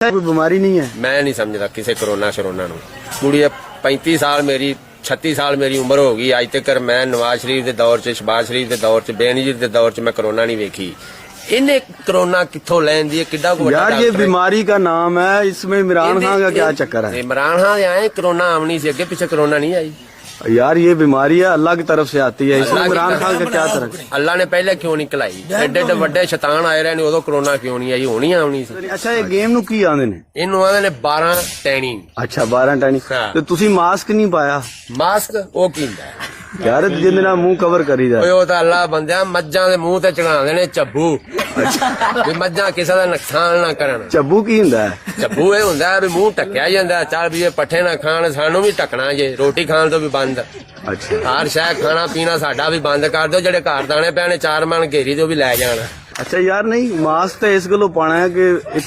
कोई बीमारी नहीं है। मैं नहीं समझदा किसी कोरोना शरोना नूं। कुड़ी 35 साल मेरी 36 साल मेरी उम्र हो गई, अज तक मैं नवाज शरीफ के दौर च, शहबाज शरीफ के दौर च, बेनजीर के दौर च मैं कोरोना नहीं वेखी। इन्हें कोरोना कित्थों लैन दी? किड्डा को यार ये बीमारी का नाम है, इसमें इमरान खान का क्या चक्कर है? इमरान खान आए कोरोना आमनी से, अगे पीछे कोरोना नहीं आई यार। ये बीमारी है अल्लाह की तरफ से आती है, इसमें इमरान खान का क्या तरफ? अल्लाह ने पहले क्यों नहीं कलाई? एडे एडे वड्डे शैतान आए रहे ने, उदों कोरोना क्यों नहीं आई? होनी आमनी सी। अच्छा ये गेम नू की आंदे ने? इनू आंदे ने 12 टैनी। अच्छा 12 टैनी। तो तुसी मास्क नहीं पाया? मास्क ओ की हुंदा है यार जिंदे नाल मुंह कवर करी दा। ओए ओ तां अल्लाह बंदिया मज्जां दे मुंह ते चढ़ांदे ने झब्बू, भी मज्जां किसे दा नुकसान ना करन। झब्बू की हुंदा है? झब्बू ये हुंदा है भी मुंह ढक्या जांदा, चल भी ये पट्ठे ना खाण, सानू भी ढकना जे, रोटी खाण तो भी बंद। अच्छा हर शै खाना पीना साडा भी बंद कर दो, जेड़े घर दाने पैने 4 मन घेरी तो भी लै जाण। अच्छा यार नहीं, मास्क तो इस गल्लों पाना है कि एक